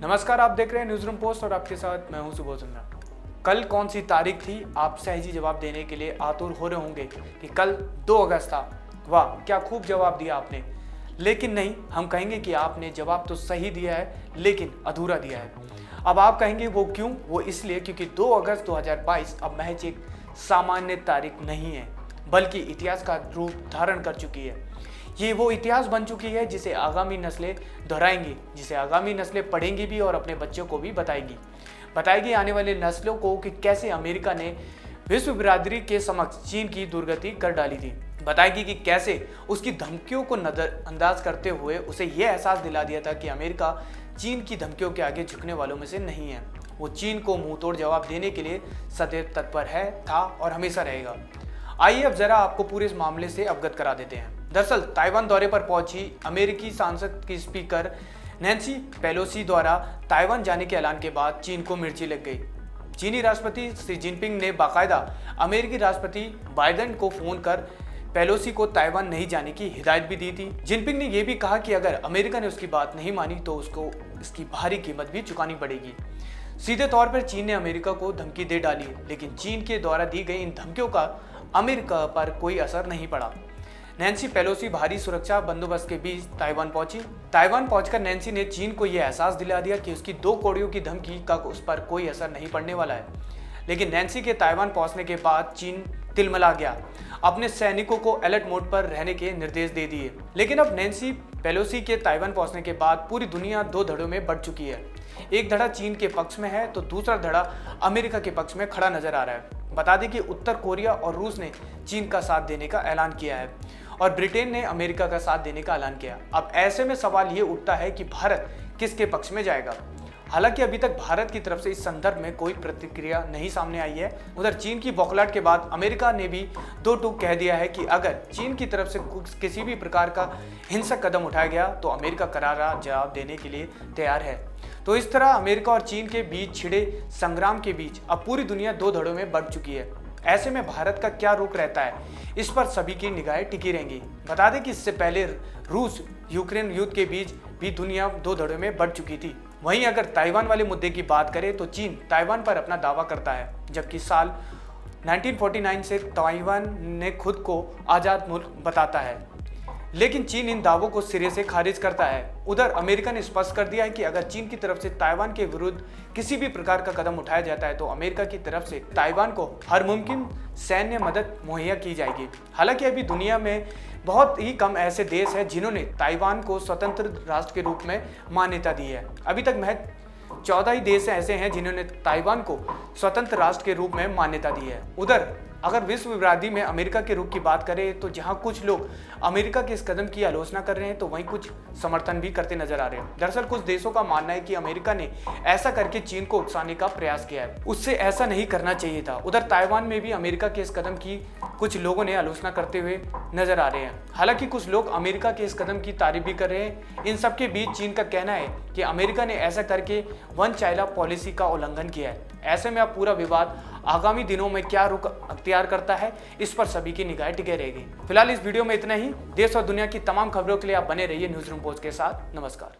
नमस्कार, आप देख रहे हैं न्यूज़ रूम पोस्ट और आपके साथ मैं हूं सुबोध चंद्रा। कल कौन सी तारीख थी, आप सहजी जवाब देने के लिए आतुर हो रहे होंगे कि कल 2 अगस्त था। वाह, क्या खूब जवाब दिया आपने। लेकिन नहीं, हम कहेंगे कि आपने जवाब तो सही दिया है लेकिन अधूरा दिया है। अब आप कहेंगे वो क्यों? वो इसलिए क्योंकि 2 अगस्त 2022 अब महज एक सामान्य तारीख नहीं है, बल्कि इतिहास का रूप धारण कर चुकी है। ये वो इतिहास बन चुकी है जिसे आगामी नस्लें दोहराएंगी, जिसे आगामी नस्लें पढ़ेंगी भी और अपने बच्चों को भी बताएगी आने वाले नस्लों को कि कैसे अमेरिका ने विश्व बिरादरी के समक्ष चीन की दुर्गति कर डाली थी। बताएगी कि कैसे उसकी धमकियों को नजरअंदाज करते हुए उसे यह एहसास दिला दिया था कि अमेरिका चीन की धमकियों के आगे झुकने वालों में से नहीं है। वो चीन को मुंहतोड़ जवाब देने के लिए सदैव तत्पर है, था और हमेशा रहेगा। आइए अब जरा आपको पूरे इस मामले से अवगत करा देते हैं। दरअसल ताइवान दौरे पर पहुंची अमेरिकी संसद की स्पीकर नैन्सी पेलोसी द्वारा ताइवान जाने के ऐलान के बाद चीन को मिर्ची लग गई। चीनी राष्ट्रपति शी जिनपिंग ने बाकायदा अमेरिकी राष्ट्रपति बाइडेन को फोन कर पेलोसी को ताइवान नहीं जाने की हिदायत भी दी थी। जिनपिंग ने यह भी कहा कि अगर अमेरिका ने उसकी बात नहीं मानी तो उसको इसकी भारी कीमत भी चुकानी पड़ेगी। सीधे तौर पर चीन ने अमेरिका को धमकी दे डाली, लेकिन चीन के द्वारा दी गई इन धमकियों का अमेरिका पर कोई असर नहीं पड़ा। नैन्सी पेलोसी भारी सुरक्षा बंदोबस्त के बीच ताइवान पहुंची। ताइवान पहुंचकर नैन्सी ने चीन को यह एहसास दिला दिया कि उसकी 2 कौड़ियों की धमकी का उस पर कोई असर नहीं पड़ने वाला है। लेकिन नैन्सी के ताइवान पहुंचने के बाद चीन तिलमिला गया, अपने सैनिकों को अलर्ट मोड पर रहने के निर्देश दे दिए। लेकिन अब नैन्सी पेलोसी के ताइवान पहुंचने के बाद पूरी दुनिया 2 धड़ों में बढ़ चुकी है। एक धड़ा चीन के पक्ष में है तो दूसरा धड़ा अमेरिका के पक्ष में खड़ा नजर आ रहा है। बता दें कि उत्तर कोरिया और रूस ने चीन का साथ देने का ऐलान किया है और ब्रिटेन ने अमेरिका का साथ देने का ऐलान किया। अब ऐसे में सवाल ये उठता है कि भारत किसके पक्ष में जाएगा। हालांकि अभी तक भारत की तरफ से इस संदर्भ में कोई प्रतिक्रिया नहीं सामने आई है। उधर चीन की बौखलाहट के बाद अमेरिका ने भी 2 टूक कह दिया है कि अगर चीन की तरफ से किसी भी प्रकार का हिंसक कदम उठाया गया तो अमेरिका करारा जवाब देने के लिए तैयार है। तो इस तरह अमेरिका और चीन के बीच छिड़े संग्राम के बीच अब पूरी दुनिया 2 धड़ों में बढ़ चुकी है। ऐसे में भारत का क्या रुख रहता है, इस पर सभी की निगाहें टिकी रहेंगी। बता दें कि इससे पहले रूस यूक्रेन युद्ध के बीच भी दुनिया 2 धड़ों में बढ़ चुकी थी। वहीं अगर ताइवान वाले मुद्दे की बात करें तो चीन ताइवान पर अपना दावा करता है, जबकि साल 1949 से ताइवान ने खुद को आज़ाद मुल्क बताता है। लेकिन चीन इन दावों को सिरे से खारिज करता है। उधर अमेरिका ने स्पष्ट कर दिया है कि अगर चीन की तरफ से ताइवान के विरुद्ध किसी भी प्रकार का कदम उठाया जाता है तो अमेरिका की तरफ से ताइवान को हर मुमकिन सैन्य मदद मुहैया की जाएगी। हालांकि अभी दुनिया में बहुत ही कम ऐसे देश हैं जिन्होंने ताइवान को स्वतंत्र राष्ट्र के रूप में मान्यता दी है। अभी तक महज 14 ही देश ऐसे हैं जिन्होंने ताइवान को स्वतंत्र राष्ट्र के रूप में मान्यता दी है। उधर अगर विश्व विरादरी में अमेरिका के रुख की बात करें तो जहां कुछ लोग अमेरिका के इस कदम की आलोचना कर रहे हैं तो वहीं कुछ समर्थन भी करते नजर आ रहे हैं। दरअसल कुछ देशों का मानना है कि अमेरिका ने ऐसा करके चीन को उकसाने का प्रयास किया है, उससे ऐसा नहीं करना चाहिए था। उधर ताइवान में भी अमेरिका के इस कदम की कुछ लोगों ने आलोचना करते हुए नजर आ रहे हैं। हालांकि कुछ लोग अमेरिका के इस कदम की तारीफ भी कर रहे हैं। इन सबके बीच चीन का कहना है कि अमेरिका ने ऐसा करके वन चाइना पॉलिसी का उल्लंघन किया है। ऐसे में अब पूरा विवाद आगामी दिनों में क्या रुख अख्तियार करता है, इस पर सभी की निगाहें टिके रहेगी। फिलहाल इस वीडियो में इतना ही। देश और दुनिया की तमाम खबरों के लिए आप बने रहिए न्यूज़ रूम पोस्ट के साथ। नमस्कार।